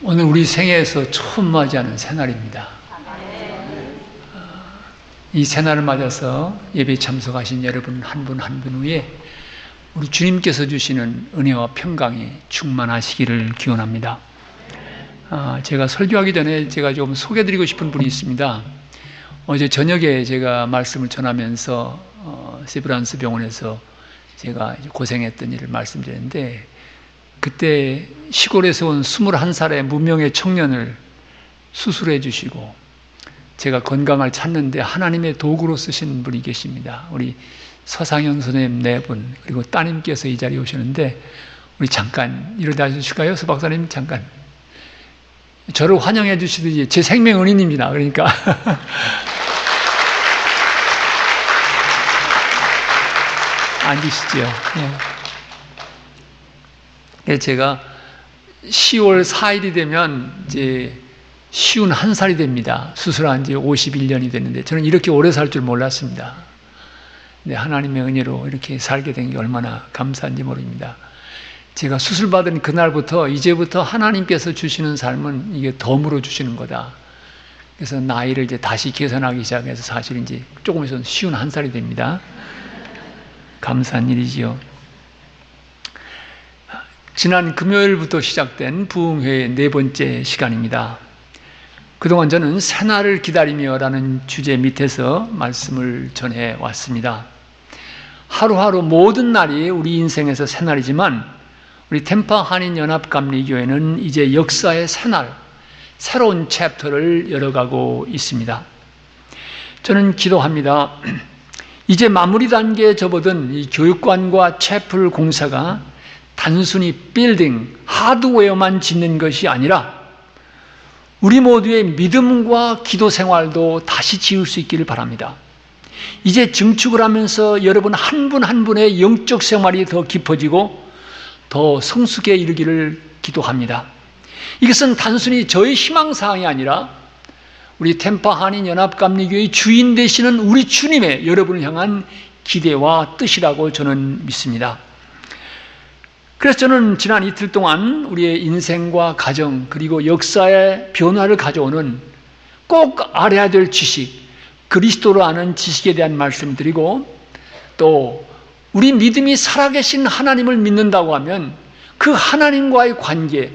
오늘 우리 생애에서 처음 맞이하는 새날입니다. 이 새날을 맞아서 예배에 참석하신 여러분 한 분 한 분 위에 우리 주님께서 주시는 은혜와 평강이 충만하시기를 기원합니다. 제가 설교하기 전에 제가 좀 소개드리고 싶은 분이 있습니다. 어제 저녁에 제가 말씀을 전하면서 세브란스 병원에서 제가 고생했던 일을 말씀드렸는데, 그때 시골에서 온 21살의 무명의 청년을 수술해 주시고 제가 건강을 찾는데 하나님의 도구로 쓰신 분이 계십니다. 우리 서상현 선생님 4분, 그리고 따님께서 이 자리에 오시는데, 우리 잠깐 일어나 주실까요? 서 박사님 잠깐. 저를 환영해 주시듯이 제 생명 은인입니다. 그러니까 앉으시죠. 제가 10월 4일이 되면 이제 51살이 됩니다. 수술한 지 51년이 됐는데 저는 이렇게 오래 살 줄 몰랐습니다. 근데 하나님의 은혜로 이렇게 살게 된 게 얼마나 감사한지 모릅니다. 제가 수술받은 그날부터 이제부터 하나님께서 주시는 삶은 이게 덤으로 주시는 거다. 그래서 나이를 이제 다시 계산하기 시작해서 사실 이제 조금 있으면 51살이 됩니다. 감사한 일이지요. 지난 금요일부터 시작된 부흥회의 4번째 시간입니다. 그동안 저는 새날을 기다리며라는 주제 밑에서 말씀을 전해왔습니다. 하루하루 모든 날이 우리 인생에서 새날이지만 우리 템파 한인연합감리교회는 이제 역사의 새날, 새로운 챕터를 열어가고 있습니다. 저는 기도합니다. 이제 마무리 단계에 접어든 이 교육관과 채플 공사가 단순히 빌딩, 하드웨어만 짓는 것이 아니라 우리 모두의 믿음과 기도 생활도 다시 지을 수 있기를 바랍니다. 이제 증축을 하면서 여러분 한 분 한 분의 영적 생활이 더 깊어지고 더 성숙에 이르기를 기도합니다. 이것은 단순히 저의 희망사항이 아니라 우리 템파 한인연합감리교회의 주인 되시는 우리 주님의 여러분을 향한 기대와 뜻이라고 저는 믿습니다. 그래서 저는 지난 이틀 동안 우리의 인생과 가정 그리고 역사의 변화를 가져오는 꼭 알아야 될 지식, 그리스도를 아는 지식에 대한 말씀을 드리고, 또 우리 믿음이 살아계신 하나님을 믿는다고 하면 그 하나님과의 관계,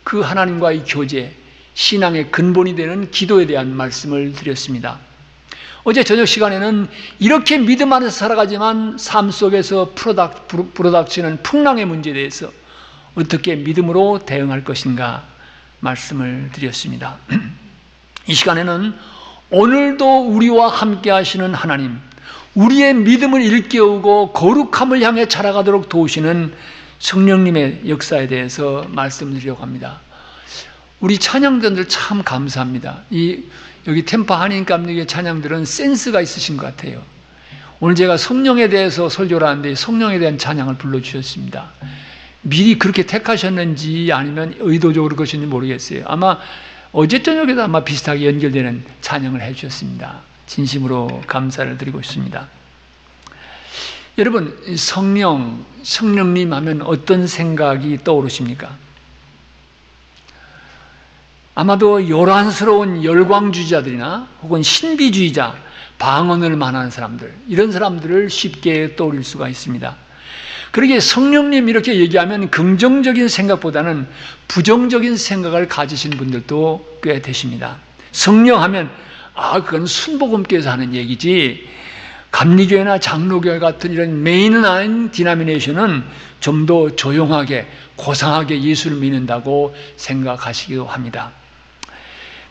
그 하나님과의 교제, 신앙의 근본이 되는 기도에 대한 말씀을 드렸습니다. 어제 저녁 시간에는 이렇게 믿음 안에서 살아가지만 삶 속에서 부러닥치는 풍랑의 문제에 대해서 어떻게 믿음으로 대응할 것인가 말씀을 드렸습니다. 이 시간에는 오늘도 우리와 함께 하시는 하나님, 우리의 믿음을 일깨우고 거룩함을 향해 자라가도록 도우시는 성령님의 역사에 대해서 말씀드리려고 합니다. 우리 찬양전들 참 감사합니다. 여기 템파 한인감리교회 찬양들은 센스가 있으신 것 같아요. 오늘 제가 성령에 대해서 설교를 하는데 성령에 대한 찬양을 불러주셨습니다. 미리 그렇게 택하셨는지 아니면 의도적으로 그러셨는지 모르겠어요. 아마 어제 저녁에도 아마 비슷하게 연결되는 찬양을 해주셨습니다. 진심으로 감사를 드리고 있습니다. 여러분, 성령님 하면 어떤 생각이 떠오르십니까? 아마도 요란스러운 열광주의자들이나 혹은 신비주의자, 방언을 많은 사람들, 이런 사람들을 쉽게 떠올릴 수가 있습니다. 그러기에 성령님 이렇게 얘기하면 긍정적인 생각보다는 부정적인 생각을 가지신 분들도 꽤 되십니다. 성령하면 그건 순복음교회에서 하는 얘기지, 감리교회나 장로교회 같은 이런 메인한 디나미네이션은 좀 더 조용하게 고상하게 예수를 믿는다고 생각하시기도 합니다.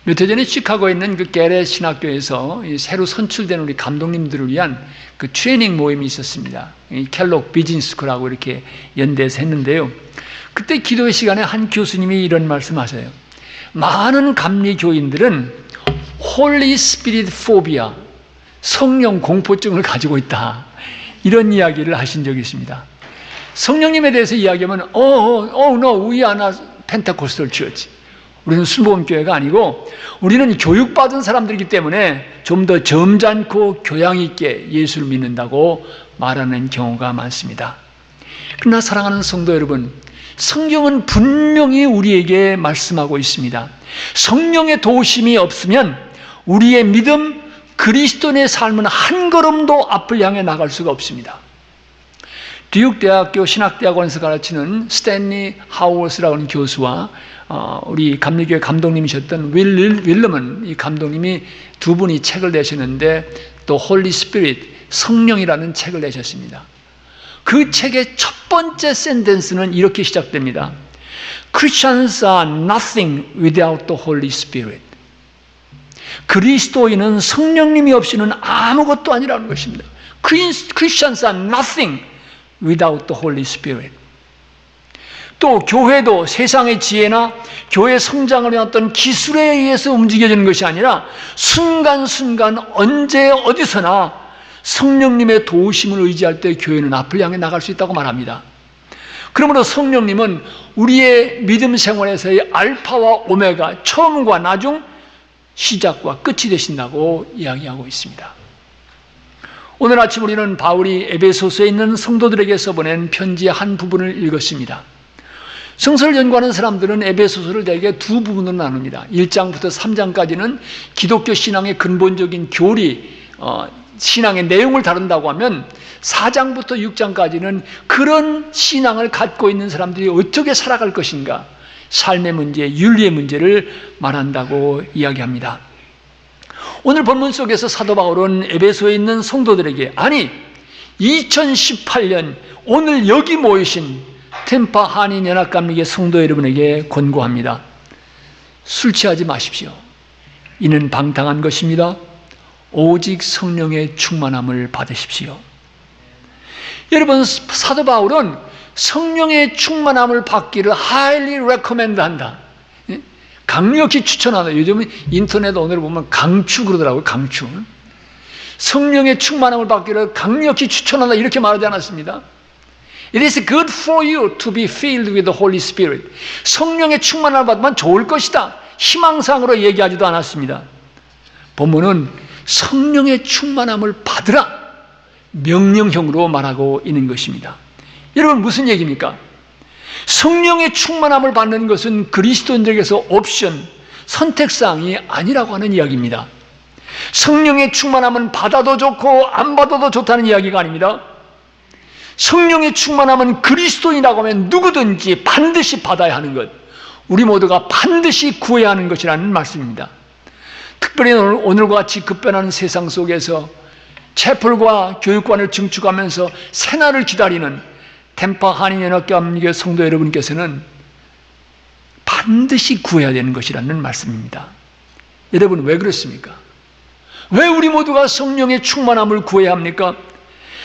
몇 해 전에 시카고에 있는 그 게렛 신학교에서 새로 선출된 우리 감독님들을 위한 그 트레이닝 모임이 있었습니다. 켈록 비즈니스쿨하고 이렇게 연대해서 했는데요. 그때 기도의 시간에 한 교수님이 이런 말씀하세요. 많은 감리교인들은 홀리 스피릿 포비아, 성령 공포증을 가지고 있다, 이런 이야기를 하신 적이 있습니다. 성령님에 대해서 이야기하면 no, we are not Pentecostal church. 우리는 순복음교회가 아니고 우리는 교육받은 사람들이기 때문에 좀 더 점잖고 교양 있게 예수를 믿는다고 말하는 경우가 많습니다. 그러나 사랑하는 성도 여러분, 성경은 분명히 우리에게 말씀하고 있습니다. 성령의 도우심이 없으면 우리의 믿음, 그리스도인의 삶은 한 걸음도 앞을 향해 나갈 수가 없습니다. 뉴욕대학교 신학대학원에서 가르치는 스탠리 하우스라고 하는 교수와 우리 감리교회 감독님이셨던 윌럼은 이 감독님이 두 분이 책을 내셨는데 또 홀리 스피릿, 성령이라는 책을 내셨습니다. 그 책의 첫 번째 센텐스는 이렇게 시작됩니다. Christians are nothing without the Holy Spirit. 그리스도인은 성령님이 없이는 아무것도 아니라는 것입니다. Christians are nothing without the Holy Spirit. 또 교회도 세상의 지혜나 교회 성장을 위한 어떤 기술에 의해서 움직여지는 것이 아니라 순간순간 언제 어디서나 성령님의 도우심을 의지할 때 교회는 앞을 향해 나갈 수 있다고 말합니다. 그러므로 성령님은 우리의 믿음 생활에서의 알파와 오메가, 처음과 나중, 시작과 끝이 되신다고 이야기하고 있습니다. 오늘 아침 우리는 바울이 에베소서에 있는 성도들에게 써보낸 편지의 한 부분을 읽었습니다. 성서를 연구하는 사람들은 에베소서를 대개 두 부분으로 나눕니다. 1장부터 3장까지는 기독교 신앙의 근본적인 교리, 신앙의 내용을 다룬다고 하면 4장부터 6장까지는 그런 신앙을 갖고 있는 사람들이 어떻게 살아갈 것인가, 삶의 문제, 윤리의 문제를 말한다고 이야기합니다. 오늘 본문 속에서 사도 바울은 에베소에 있는 성도들에게, 아니 2018년 오늘 여기 모이신 템파 한인연합감리교 성도 여러분에게 권고합니다. 술 취하지 마십시오. 이는 방탕한 것입니다. 오직 성령의 충만함을 받으십시오. 여러분, 사도 바울은 성령의 충만함을 받기를 highly recommend 한다. 강력히 추천한다. 요즘은 인터넷 오늘 보면 강추 그러더라고요. 강추. 성령의 충만함을 받기를 강력히 추천한다 이렇게 말하지 않았습니다. It is good for you to be filled with the Holy Spirit. 성령의 충만함을 받으면 좋을 것이다. 희망상으로 얘기하지도 않았습니다. 본문은 성령의 충만함을 받으라, 명령형으로 말하고 있는 것입니다. 여러분, 무슨 얘기입니까? 성령의 충만함을 받는 것은 그리스도인들에게서 옵션, 선택사항이 아니라고 하는 이야기입니다. 성령의 충만함은 받아도 좋고 안 받아도 좋다는 이야기가 아닙니다. 성령의 충만함은 그리스도인이라고 하면 누구든지 반드시 받아야 하는 것, 우리 모두가 반드시 구해야 하는 것이라는 말씀입니다. 특별히 오늘과 같이 급변하는 세상 속에서 채플과 교육관을 증축하면서 새날을 기다리는 템파 한인연합감리교 성도 여러분께서는 반드시 구해야 되는 것이라는 말씀입니다. 여러분, 왜 그렇습니까? 왜 우리 모두가 성령의 충만함을 구해야 합니까?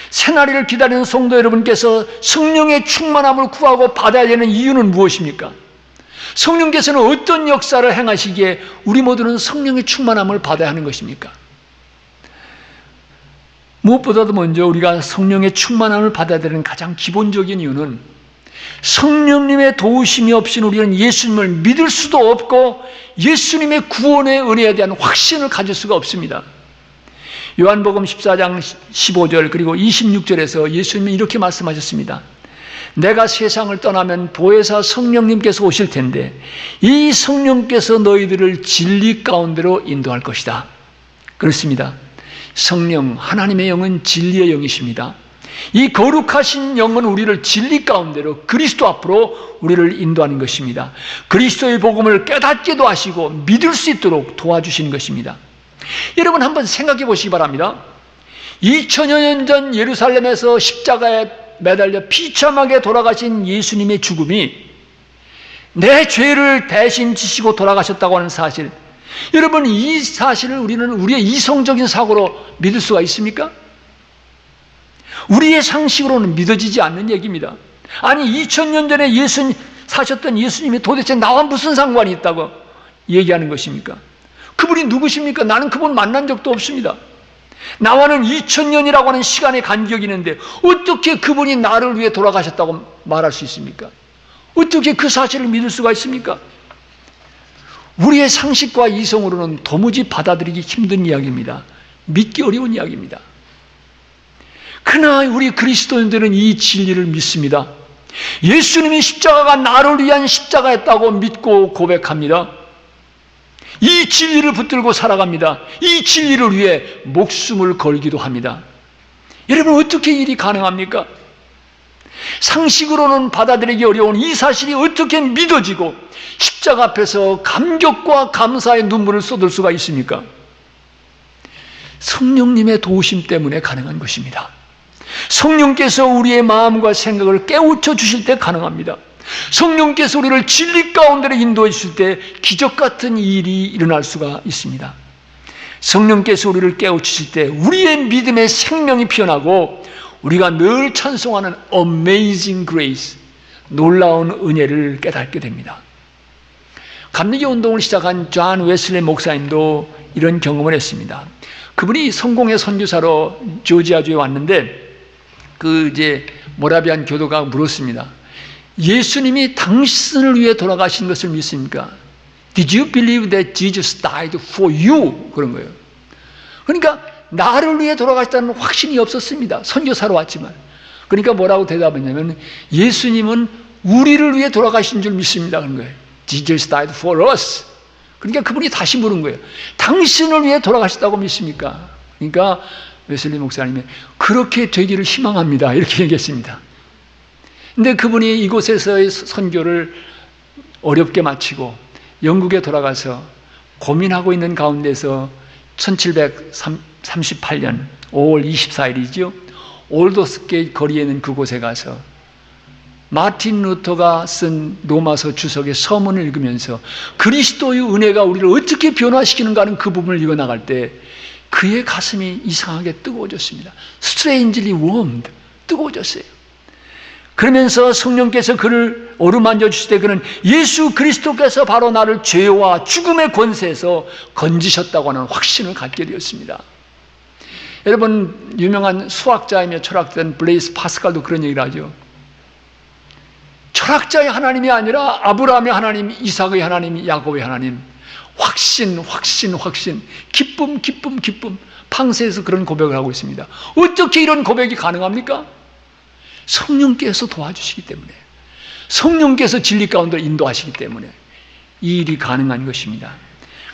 새날을 기다리는 성도 여러분께서 성령의 충만함을 구하고 받아야 되는 이유는 무엇입니까? 성령께서는 어떤 역사를 행하시기에 우리 모두는 성령의 충만함을 받아야 하는 것입니까? 무엇보다도 먼저 우리가 성령의 충만함을 받아야 되는 가장 기본적인 이유는 성령님의 도우심이 없이는 우리는 예수님을 믿을 수도 없고 예수님의 구원의 은혜에 대한 확신을 가질 수가 없습니다. 요한복음 14장 15절 그리고 26절에서 예수님이 이렇게 말씀하셨습니다. 내가 세상을 떠나면 보혜사 성령님께서 오실 텐데 이 성령께서 너희들을 진리 가운데로 인도할 것이다. 그렇습니다. 성령, 하나님의 영은 진리의 영이십니다. 이 거룩하신 영은 우리를 진리 가운데로, 그리스도 앞으로 우리를 인도하는 것입니다. 그리스도의 복음을 깨닫기도 하시고 믿을 수 있도록 도와주시는 것입니다. 여러분, 한번 생각해 보시기 바랍니다. 2000여 년 전 예루살렘에서 십자가에 매달려 비참하게 돌아가신 예수님의 죽음이 내 죄를 대신 지시고 돌아가셨다고 하는 사실, 여러분, 이 사실을 우리는 우리의 이성적인 사고로 믿을 수가 있습니까? 우리의 상식으로는 믿어지지 않는 얘기입니다. 아니, 2000년 전에 사셨던 예수님이 도대체 나와 무슨 상관이 있다고 얘기하는 것입니까? 그분이 누구십니까? 나는 그분 만난 적도 없습니다. 나와는 2000년이라고 하는 시간의 간격이 있는데 어떻게 그분이 나를 위해 돌아가셨다고 말할 수 있습니까? 어떻게 그 사실을 믿을 수가 있습니까? 우리의 상식과 이성으로는 도무지 받아들이기 힘든 이야기입니다. 믿기 어려운 이야기입니다. 그러나 우리 그리스도인들은 이 진리를 믿습니다. 예수님이 십자가가 나를 위한 십자가였다고 믿고 고백합니다. 이 진리를 붙들고 살아갑니다. 이 진리를 위해 목숨을 걸기도 합니다. 여러분, 어떻게 일이 가능합니까? 상식으로는 받아들이기 어려운 이 사실이 어떻게 믿어지고 십자가 앞에서 감격과 감사의 눈물을 쏟을 수가 있습니까? 성령님의 도우심 때문에 가능한 것입니다. 성령께서 우리의 마음과 생각을 깨우쳐 주실 때 가능합니다. 성령께서 우리를 진리 가운데로 인도해 주실 때 기적 같은 일이 일어날 수가 있습니다. 성령께서 우리를 깨우치실 때 우리의 믿음의 생명이 피어나고 우리가 늘 찬송하는 Amazing Grace, 놀라운 은혜를 깨닫게 됩니다. 감리교 운동을 시작한 존 웨슬리 목사님도 이런 경험을 했습니다. 그분이 성공의 선교사로 조지아주에 왔는데 모라비안 교도가 물었습니다. 예수님이 당신을 위해 돌아가신 것을 믿습니까? Did you believe that Jesus died for you? 그런 거예요. 그러니까 나를 위해 돌아가셨다는 확신이 없었습니다. 선교사로 왔지만. 그러니까 뭐라고 대답했냐면 예수님은 우리를 위해 돌아가신 줄 믿습니다. 그런 거예요. Jesus died for us. 그러니까 그분이 다시 물은 거예요. 당신을 위해 돌아가셨다고 믿습니까? 그러니까 웨슬리 목사님이 그렇게 되기를 희망합니다. 이렇게 얘기했습니다. 근데 그분이 이곳에서의 선교를 어렵게 마치고 영국에 돌아가서 고민하고 있는 가운데서 1738년 5월 24일이죠. 올더스게이트 거리에 있는 그곳에 가서 마틴 루터가 쓴 로마서 주석의 서문을 읽으면서 그리스도의 은혜가 우리를 어떻게 변화시키는가 하는 그 부분을 읽어나갈 때 그의 가슴이 이상하게 뜨거워졌습니다. Strangely warmed, 뜨거워졌어요. 그러면서 성령께서 그를 어루만져 주실 때 그는 예수 그리스도께서 바로 나를 죄와 죽음의 권세에서 건지셨다고 하는 확신을 갖게 되었습니다. 여러분, 유명한 수학자이며 철학자인 블레이스 파스칼도 그런 얘기를 하죠. 철학자의 하나님이 아니라 아브라함의 하나님, 이삭의 하나님, 야곱의 하나님, 확신, 확신, 확신, 기쁨, 기쁨, 기쁨. 팡세에서 그런 고백을 하고 있습니다. 어떻게 이런 고백이 가능합니까? 성령께서 도와주시기 때문에, 성령께서 진리 가운데 인도하시기 때문에 이 일이 가능한 것입니다.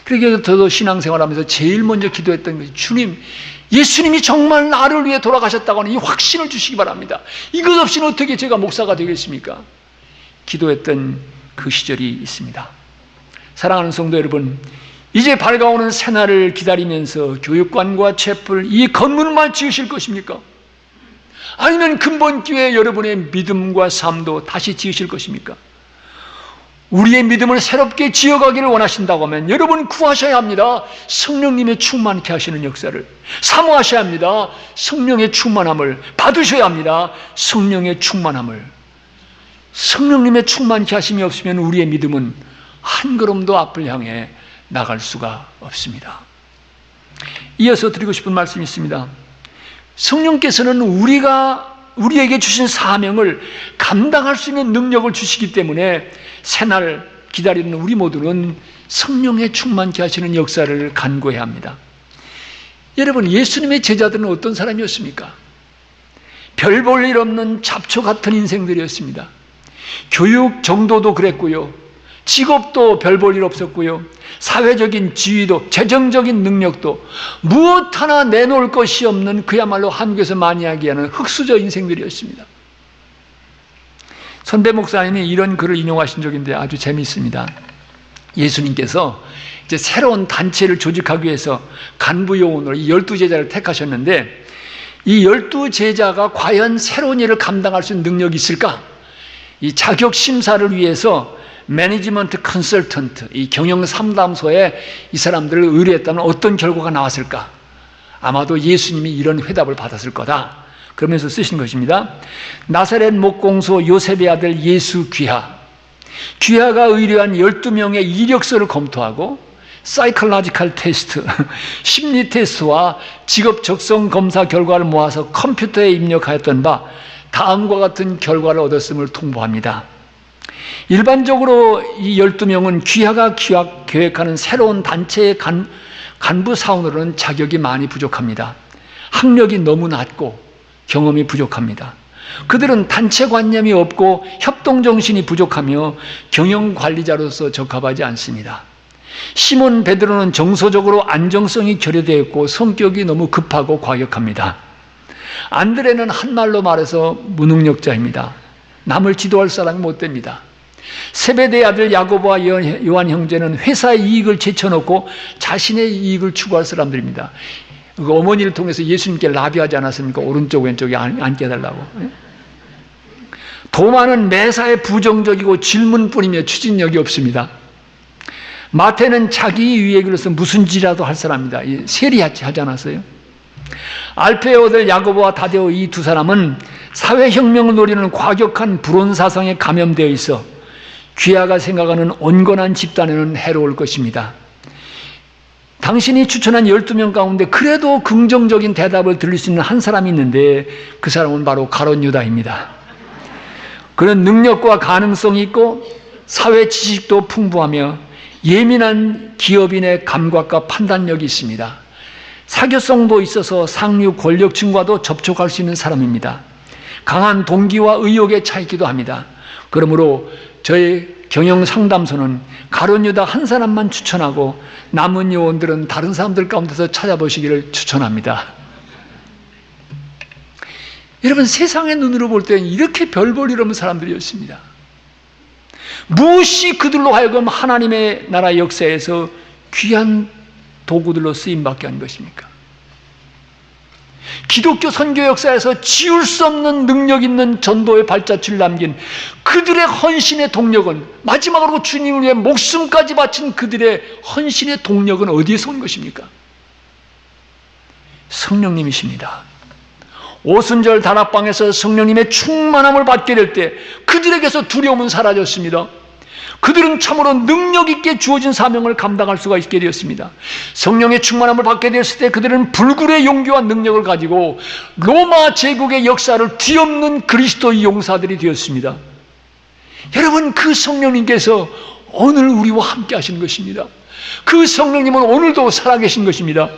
그래서 저도 신앙생활하면서 제일 먼저 기도했던 것이 주님, 예수님이 정말 나를 위해 돌아가셨다고 하는 이 확신을 주시기 바랍니다. 이것 없이는 어떻게 제가 목사가 되겠습니까? 기도했던 그 시절이 있습니다. 사랑하는 성도 여러분, 이제 밝아오는 새날을 기다리면서 교육관과 채플, 이 건물만 지으실 것입니까? 아니면 근본교회 여러분의 믿음과 삶도 다시 지으실 것입니까? 우리의 믿음을 새롭게 지어가기를 원하신다고 하면 여러분 구하셔야 합니다. 성령님의 충만케 하시는 역사를 사모하셔야 합니다. 성령의 충만함을 받으셔야 합니다. 성령의 충만함을. 성령님의 충만케 하심이 없으면 우리의 믿음은 한 걸음도 앞을 향해 나갈 수가 없습니다. 이어서 드리고 싶은 말씀이 있습니다. 성령께서는 우리에게 주신 사명을 감당할 수 있는 능력을 주시기 때문에 새날 기다리는 우리 모두는 성령의 충만케 하시는 역사를 간구해야 합니다. 여러분, 예수님의 제자들은 어떤 사람이었습니까? 별 볼 일 없는 잡초 같은 인생들이었습니다. 교육 정도도 그랬고요. 직업도 별 볼 일 없었고요. 사회적인 지위도, 재정적인 능력도 무엇 하나 내놓을 것이 없는 그야말로 한국에서 많이 이야기하는 흙수저 인생들이었습니다. 선배 목사님이 이런 글을 인용하신 적인데 아주 재미있습니다. 예수님께서 이제 새로운 단체를 조직하기 위해서 간부 요원으로 이 12제자를 택하셨는데 이 12제자가 과연 새로운 일을 감당할 수 있는 능력이 있을까? 이 자격 심사를 위해서 매니지먼트 컨설턴트, 이 경영 상담소에 이 사람들을 의뢰했다면 어떤 결과가 나왔을까? 아마도 예수님이 이런 회답을 받았을 거다. 그러면서 쓰신 것입니다. 나사렛 목공소 요셉의 아들 예수 귀하가 의뢰한 12명의 이력서를 검토하고 사이콜로지컬 테스트, 심리 테스트와 직업 적성 검사 결과를 모아서 컴퓨터에 입력하였던 바 다음과 같은 결과를 얻었음을 통보합니다. 일반적으로 이 12명은 귀하가 계획하는 새로운 단체의 간부 사원으로는 자격이 많이 부족합니다. 학력이 너무 낮고 경험이 부족합니다. 그들은 단체관념이 없고 협동정신이 부족하며 경영관리자로서 적합하지 않습니다. 시몬 베드로는 정서적으로 안정성이 결여되어 있고 성격이 너무 급하고 과격합니다. 안드레는 한말로 말해서 무능력자입니다. 남을 지도할 사람이 못 됩니다. 세베대의 아들 야고보와 요한 형제는 회사의 이익을 제쳐놓고 자신의 이익을 추구할 사람들입니다. 어머니를 통해서 예수님께 라비하지 않았습니까? 오른쪽 왼쪽에 앉게 해달라고. 도마는 매사에 부정적이고 질문뿐이며 추진력이 없습니다. 마태는 자기 유익을 위해서 무슨 짓이라도 할 사람입니다. 세리하지 않았어요? 알페의 아들 야고보와 다데오 이 두 사람은 사회혁명을 노리는 과격한 불온사상에 감염되어 있어 귀하가 생각하는 온건한 집단에는 해로울 것입니다. 당신이 추천한 12명 가운데 그래도 긍정적인 대답을 들을 수 있는 한 사람이 있는데 그 사람은 바로 가룟 유다입니다. 그는 능력과 가능성이 있고 사회 지식도 풍부하며 예민한 기업인의 감각과 판단력이 있습니다. 사교성도 있어서 상류 권력층과도 접촉할 수 있는 사람입니다. 강한 동기와 의욕에 차 있기도 합니다. 그러므로 저의 경영 상담소는 가룟 유다 한 사람만 추천하고 남은 요원들은 다른 사람들 가운데서 찾아보시기를 추천합니다. 여러분, 세상의 눈으로 볼 때는 이렇게 별 볼 일 없는 사람들이었습니다. 무엇이 그들로 하여금 하나님의 나라 역사에서 귀한 도구들로 쓰임받게 한 것입니까? 기독교 선교 역사에서 지울 수 없는 능력 있는 전도의 발자취를 남긴 그들의 헌신의 동력은, 마지막으로 주님을 위해 목숨까지 바친 그들의 헌신의 동력은 어디에서 온 것입니까? 성령님이십니다. 오순절 다락방에서 성령님의 충만함을 받게 될 때 그들에게서 두려움은 사라졌습니다. 그들은 참으로 능력 있게 주어진 사명을 감당할 수가 있게 되었습니다. 성령의 충만함을 받게 되었을 때 그들은 불굴의 용기와 능력을 가지고 로마 제국의 역사를 뒤엎는 그리스도의 용사들이 되었습니다. 여러분, 그 성령님께서 오늘 우리와 함께 하시는 것입니다. 그 성령님은 오늘도 살아계신 것입니다.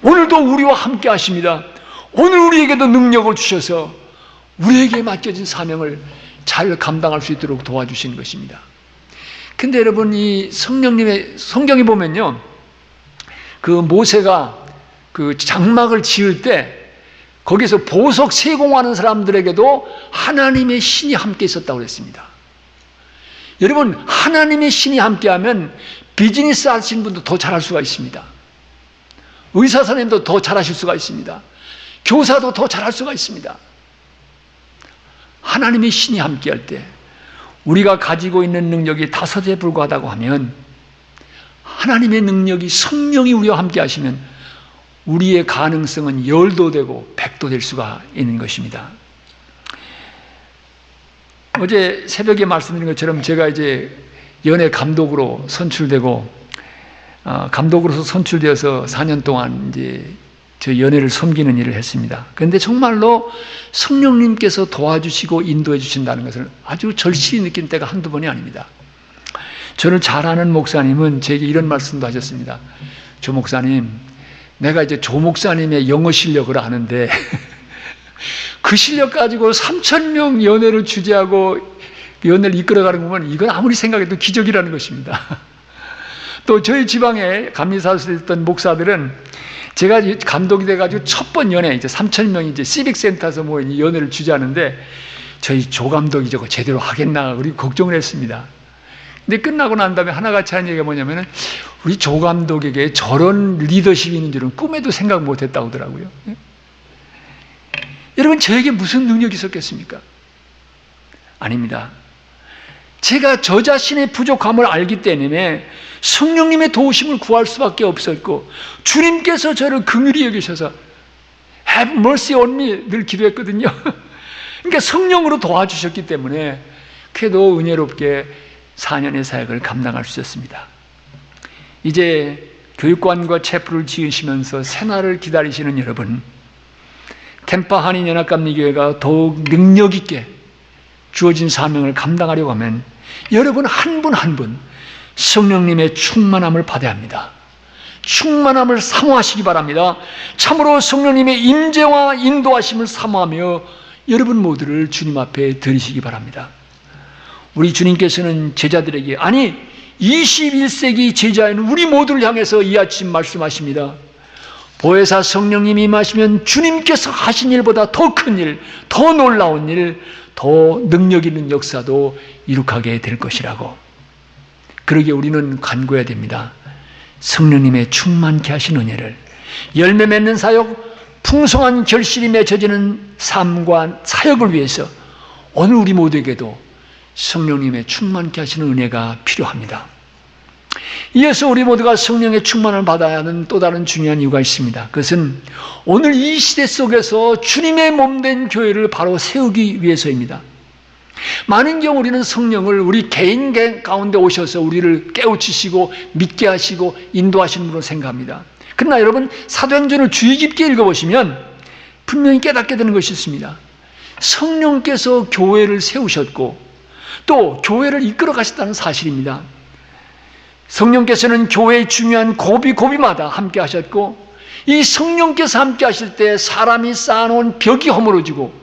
오늘도 우리와 함께 하십니다. 오늘 우리에게도 능력을 주셔서 우리에게 맡겨진 사명을 잘 감당할 수 있도록 도와주시는 것입니다. 근데 여러분, 이 성령님의 성경에 보면요, 그 모세가 그 장막을 지을 때 거기서 보석 세공하는 사람들에게도 하나님의 신이 함께 있었다고 그랬습니다. 여러분, 하나님의 신이 함께하면 비즈니스 하시는 분도 더 잘할 수가 있습니다. 의사 선생님도 더 잘하실 수가 있습니다. 교사도 더 잘할 수가 있습니다. 하나님의 신이 함께할 때 우리가 가지고 있는 능력이 5에 불과하다고 하면 하나님의 능력이, 성령이 우리와 함께 하시면 우리의 가능성은 10도 되고 100도 될 수가 있는 것입니다. 어제 새벽에 말씀드린 것처럼 제가 이제 연예 감독으로 선출되고 감독으로서 선출되어서 4년 동안 이제 저 연예를 섬기는 일을 했습니다. 그런데 정말로 성령님께서 도와주시고 인도해 주신다는 것을 아주 절실히 느낀 때가 한두 번이 아닙니다. 저를 잘 아는 목사님은 제게 이런 말씀도 하셨습니다. 조 목사님, 내가 이제 조 목사님의 영어 실력을 아는데 그 실력 가지고 3,000명 연예를 주재하고 연예를 이끌어가는 거 보면 이건 아무리 생각해도 기적이라는 것입니다. 또 저희 지방에 감리사에서 있던 목사들은 제가 감독이 돼가지고 첫 번 연회, 이제 3,000명이 이제 시빅센터에서 모인 연회를 주재하는데 저희 조 감독이 저거 제대로 하겠나, 그리고 걱정을 했습니다. 근데 끝나고 난 다음에 하나같이 한 얘기가 뭐냐면은 우리 조 감독에게 저런 리더십이 있는 줄은 꿈에도 생각 못 했다고 하더라고요. 여러분, 저에게 무슨 능력이 있었겠습니까? 아닙니다. 제가 저 자신의 부족함을 알기 때문에 성령님의 도우심을 구할 수밖에 없었고, 주님께서 저를 긍휼히 여기셔서 Have mercy on me 늘 기도했거든요. 그러니까 성령으로 도와주셨기 때문에 그래도 은혜롭게 4년의 사역을 감당할 수 있었습니다. 이제 교육관과 체프를 지으시면서 새날을 기다리시는 여러분, 템파 한인연합감리교회가 더욱 능력 있게 주어진 사명을 감당하려고 하면 여러분 한 분 한 분 성령님의 충만함을 받아야 합니다. 충만함을 사모하시기 바랍니다. 참으로 성령님의 임재와 인도하심을 사모하며 여러분 모두를 주님 앞에 드리시기 바랍니다. 우리 주님께서는 제자들에게, 아니 21세기 제자인 우리 모두를 향해서 이 아침 말씀하십니다. 보혜사 성령님이 임하시면 주님께서 하신 일보다 더 큰 일, 더 놀라운 일, 더 능력 있는 역사도 이룩하게 될 것이라고. 그러기에 우리는 간구해야 됩니다. 성령님의 충만케 하신 은혜를, 열매 맺는 사역, 풍성한 결실이 맺어지는 삶과 사역을 위해서 오늘 우리 모두에게도 성령님의 충만케 하시는 은혜가 필요합니다. 이어서 우리 모두가 성령의 충만을 받아야 하는 또 다른 중요한 이유가 있습니다. 그것은 오늘 이 시대 속에서 주님의 몸된 교회를 바로 세우기 위해서입니다. 많은 경우 우리는 성령을 우리 개인 가운데 오셔서 우리를 깨우치시고 믿게 하시고 인도하시는 분으로 생각합니다. 그러나 여러분, 사도행전을 주의 깊게 읽어보시면 분명히 깨닫게 되는 것이 있습니다. 성령께서 교회를 세우셨고 또 교회를 이끌어 가셨다는 사실입니다. 성령께서는 교회의 중요한 고비마다 함께 하셨고, 이 성령께서 함께 하실 때 사람이 쌓아놓은 벽이 허물어지고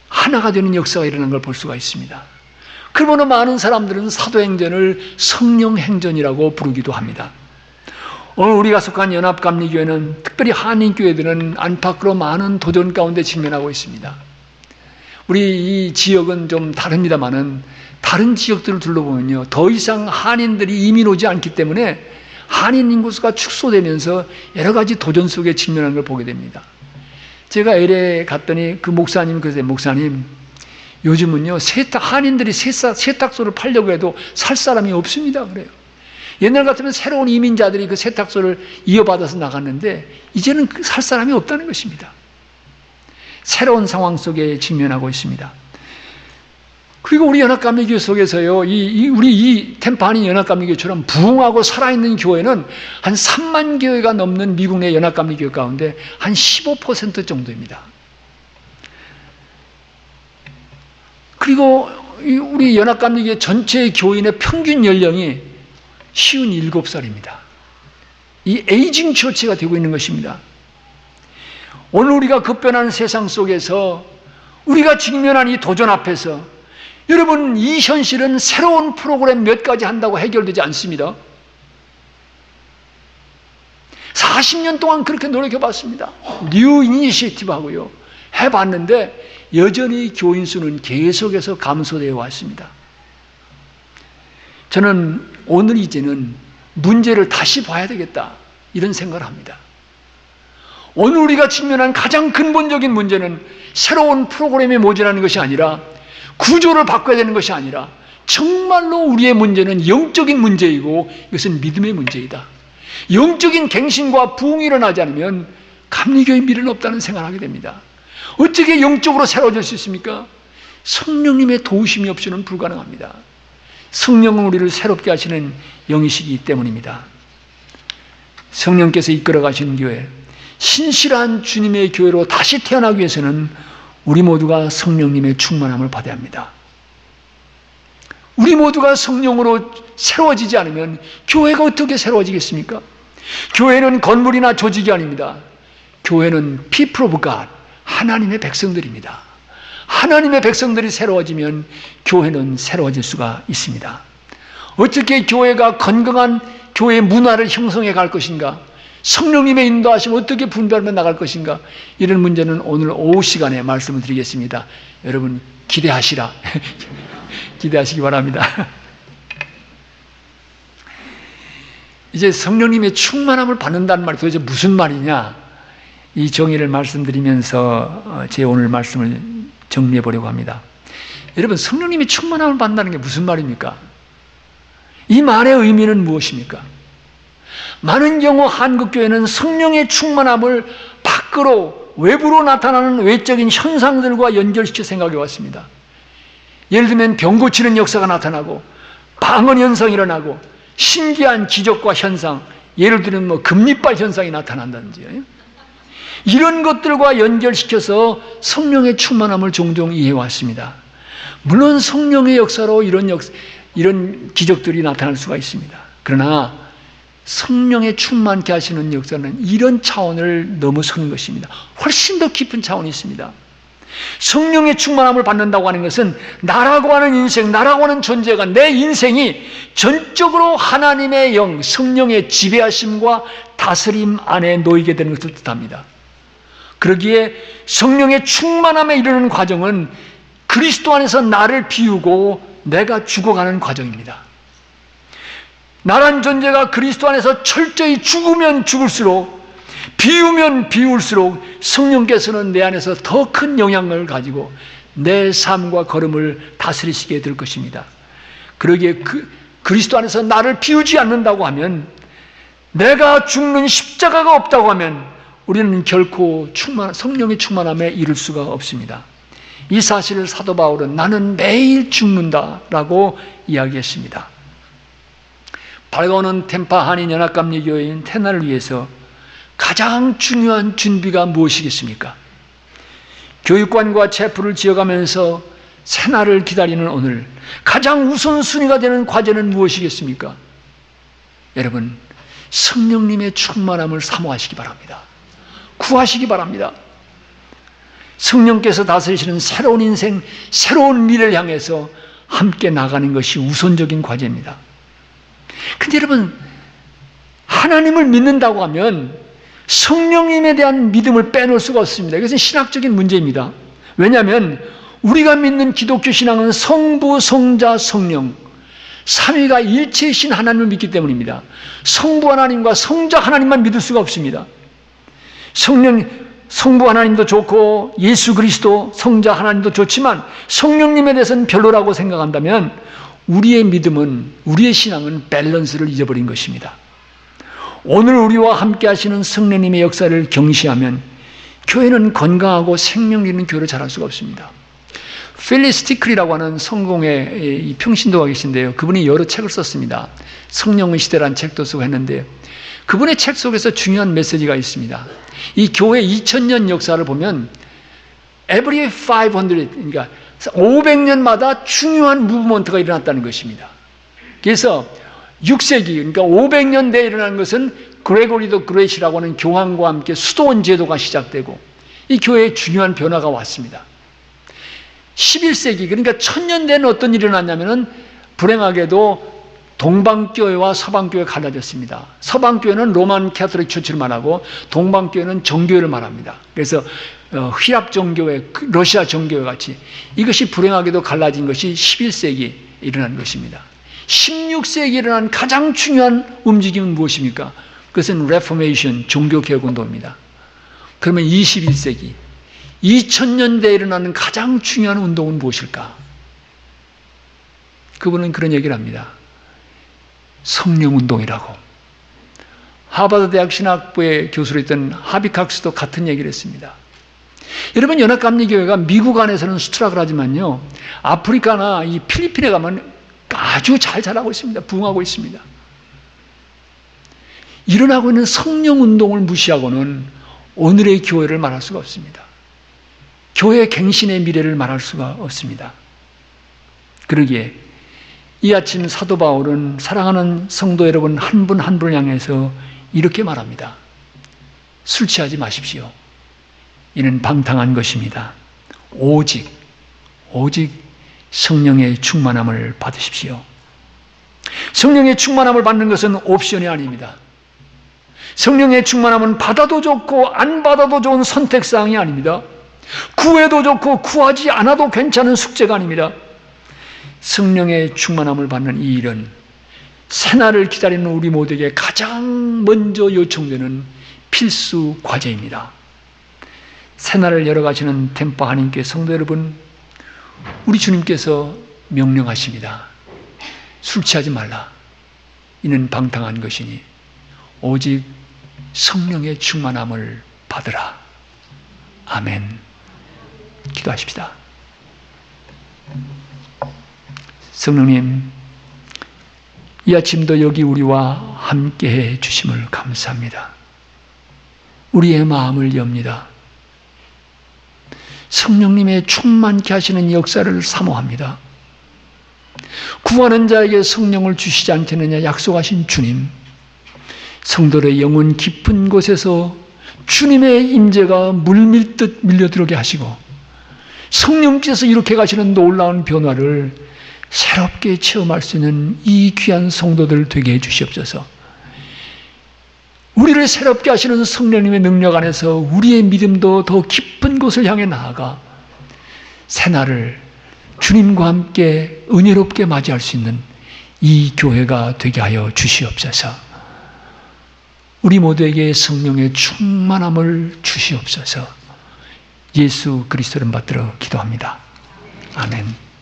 하나가 되는 역사가 일어나는 걸 볼 수가 있습니다. 그러므로 많은 사람들은 사도행전을 성령행전이라고 부르기도 합니다. 오늘 우리가 속한 연합감리교회는, 특별히 한인교회들은 안팎으로 많은 도전 가운데 직면하고 있습니다. 우리 이 지역은 좀 다릅니다만은 다른 지역들을 둘러보면요, 더 이상 한인들이 이민 오지 않기 때문에 한인 인구수가 축소되면서 여러 가지 도전 속에 직면하는 걸 보게 됩니다. 제가 LA 갔더니 그 목사님, 그러세요. 목사님, 요즘은요 한인들이 세탁소를 팔려고 해도 살 사람이 없습니다. 그래요. 옛날 같으면 새로운 이민자들이 그 세탁소를 이어받아서 나갔는데 이제는 살 사람이 없다는 것입니다. 새로운 상황 속에 직면하고 있습니다. 그리고 우리 연합감리교회 속에서요, 우리 이 템파 한인 연합감리교회처럼 부흥하고 살아있는 교회는 한 3만 교회가 넘는 미국 내 연합감리교회 가운데 한 15% 정도입니다. 그리고 우리 연합감리교회 전체 교인의 평균 연령이 57살입니다. 이 에이징 처치가 되고 있는 것입니다. 오늘 우리가 급변하는 세상 속에서 우리가 직면한 이 도전 앞에서 여러분, 이 현실은 새로운 프로그램 몇 가지 한다고 해결되지 않습니다. 40년 동안 그렇게 노력해봤습니다. 뉴 이니시티브 하고요. 해봤는데 여전히 교인 수는 계속해서 감소되어 왔습니다. 저는 오늘 이제는 문제를 다시 봐야 되겠다, 이런 생각을 합니다. 오늘 우리가 직면한 가장 근본적인 문제는 새로운 프로그램이 모자라는 것이 아니라, 구조를 바꿔야 되는 것이 아니라 정말로 우리의 문제는 영적인 문제이고 이것은 믿음의 문제이다. 영적인 갱신과 부흥이 일어나지 않으면 감리교의 미래는 없다는 생각을 하게 됩니다. 어떻게 영적으로 새로워질 수 있습니까? 성령님의 도우심이 없이는 불가능합니다. 성령은 우리를 새롭게 하시는 영이시기 때문입니다. 성령께서 이끌어 가시는 교회, 신실한 주님의 교회로 다시 태어나기 위해서는 우리 모두가 성령님의 충만함을 받아야 합니다. 우리 모두가 성령으로 새로워지지 않으면 교회가 어떻게 새로워지겠습니까? 교회는 건물이나 조직이 아닙니다. 교회는 people of God, 하나님의 백성들입니다. 하나님의 백성들이 새로워지면 교회는 새로워질 수가 있습니다. 어떻게 교회가 건강한 교회 문화를 형성해 갈 것인가? 성령님의 인도하심 어떻게 분별하며 나갈 것인가? 이런 문제는 오늘 오후 시간에 말씀을 드리겠습니다. 여러분 기대하시라. 기대하시기 바랍니다. 이제 성령님의 충만함을 받는다는 말이 도대체 무슨 말이냐? 이 정의를 말씀드리면서 제 오늘 말씀을 정리해 보려고 합니다. 여러분, 성령님의 충만함을 받는다는 게 무슨 말입니까? 이 말의 의미는 무엇입니까? 많은 경우 한국교회는 성령의 충만함을 밖으로, 외부로 나타나는 외적인 현상들과 연결시켜 생각해 왔습니다. 예를 들면 병 고치는 역사가 나타나고 방언 현상이 일어나고 신기한 기적과 현상, 예를 들면 금리빨 현상이 나타난다든지, 이런 것들과 연결시켜서 성령의 충만함을 종종 이해해왔습니다. 물론 성령의 역사로 이런 기적들이 나타날 수가 있습니다. 그러나 성령의 충만케 하시는 역사는 이런 차원을 넘어서는 것입니다. 훨씬 더 깊은 차원이 있습니다. 성령의 충만함을 받는다고 하는 것은 나라고 하는 인생, 나라고 하는 존재가, 내 인생이 전적으로 하나님의 영, 성령의 지배하심과 다스림 안에 놓이게 되는 것을 뜻합니다. 그러기에 성령의 충만함에 이르는 과정은 그리스도 안에서 나를 비우고 내가 죽어가는 과정입니다. 나란 존재가 그리스도 안에서 철저히 죽으면 죽을수록, 비우면 비울수록 성령께서는 내 안에서 더 큰 영향을 가지고 내 삶과 걸음을 다스리시게 될 것입니다. 그러기에 그리스도 안에서 나를 비우지 않는다고 하면, 내가 죽는 십자가가 없다고 하면 우리는 결코 성령의 충만함에 이를 수가 없습니다. 이 사실을 사도 바울은 나는 매일 죽는다라고 이야기했습니다. 밝아오는 템파 한인연합감리교회인 테나를 위해서 가장 중요한 준비가 무엇이겠습니까? 교육관과 체프를 지어가면서 새날을 기다리는 오늘 가장 우선순위가 되는 과제는 무엇이겠습니까? 여러분, 성령님의 충만함을 사모하시기 바랍니다. 구하시기 바랍니다. 성령께서 다스리시는 새로운 인생, 새로운 미래를 향해서 함께 나가는 것이 우선적인 과제입니다. 근데 여러분, 하나님을 믿는다고 하면 성령님에 대한 믿음을 빼놓을 수가 없습니다. 이것은 신학적인 문제입니다. 왜냐하면 우리가 믿는 기독교 신앙은 성부, 성자, 성령, 삼위가 일체이신 하나님을 믿기 때문입니다. 성부 하나님과 성자 하나님만 믿을 수가 없습니다. 성부 하나님도 좋고 예수 그리스도 성자 하나님도 좋지만 성령님에 대해서는 별로라고 생각한다면 우리의 믿음은, 우리의 신앙은 밸런스를 잊어버린 것입니다. 오늘 우리와 함께 하시는 성령님의 역사를 경시하면 교회는 건강하고 생명 있는 교회로 자랄 수가 없습니다. 필립 스티클이라고 하는 성공의 평신도가 계신데요, 그분이 여러 책을 썼습니다. 성령의 시대라는 책도 쓰고 했는데, 그분의 책 속에서 중요한 메시지가 있습니다. 이 교회 2000년 역사를 보면 every 500, 그러니까 500년마다 중요한 무브먼트가 일어났다는 것입니다. 그래서 6세기, 그러니까 500년대에 일어난 것은 그레고리 더 그레이시라고 하는 교황과 함께 수도원 제도가 시작되고 이 교회에 중요한 변화가 왔습니다. 11세기, 그러니까 1000년대에는 어떤 일이 일어났냐면은 불행하게도 동방교회와 서방교회가 갈라졌습니다. 서방교회는 로만 캐톨릭 처치를 말하고 동방교회는 정교회를 말합니다. 그래서 휘랍 정교회, 러시아 정교회 같이 이것이 불행하게도 갈라진 것이 11세기에 일어난 것입니다. 16세기에 일어난 가장 중요한 움직임은 무엇입니까? 그것은 레포메이션, 종교개혁운동입니다. 그러면 21세기, 2000년대에 일어나는 가장 중요한 운동은 무엇일까? 그분은 그런 얘기를 합니다. 성령운동이라고. 하버드 대학 신학부의 교수로 있던 하비칵스도 같은 얘기를 했습니다. 여러분, 연합감리교회가 미국 안에서는 수트락을 하지만요, 아프리카나 이 필리핀에 가면 아주 잘 자라고 있습니다. 부흥하고 있습니다. 일어나고 있는 성령운동을 무시하고는 오늘의 교회를 말할 수가 없습니다. 교회 갱신의 미래를 말할 수가 없습니다. 그러기에 이 아침 사도 바울은 사랑하는 성도 여러분 한 분 한 분을 향해서 이렇게 말합니다. 술 취하지 마십시오. 이는 방탕한 것입니다. 오직 성령의 충만함을 받으십시오. 성령의 충만함을 받는 것은 옵션이 아닙니다. 성령의 충만함은 받아도 좋고 안 받아도 좋은 선택사항이 아닙니다. 구해도 좋고 구하지 않아도 괜찮은 숙제가 아닙니다. 성령의 충만함을 받는 이 일은 새날을 기다리는 우리 모두에게 가장 먼저 요청되는 필수 과제입니다. 새날을 열어가시는 템파 하나님께 성도 여러분, 우리 주님께서 명령하십니다. 술 취하지 말라. 이는 방탕한 것이니 오직 성령의 충만함을 받으라. 아멘. 기도하십시다. 성령님, 이 아침도 여기 우리와 함께해 주심을 감사합니다. 우리의 마음을 엽니다. 성령님의 충만케 하시는 역사를 사모합니다. 구하는 자에게 성령을 주시지 않겠느냐 약속하신 주님, 성도의 영혼 깊은 곳에서 주님의 임재가 물밀듯 밀려들어오게 하시고 성령께서 이렇게 가시는 놀라운 변화를 새롭게 체험할 수 있는 이 귀한 성도들 되게 해주시옵소서. 우리를 새롭게 하시는 성령님의 능력 안에서 우리의 믿음도 더 깊은 곳을 향해 나아가 새날을 주님과 함께 은혜롭게 맞이할 수 있는 이 교회가 되게 하여 주시옵소서. 우리 모두에게 성령의 충만함을 주시옵소서. 예수 그리스도를 받들어 기도합니다. 아멘.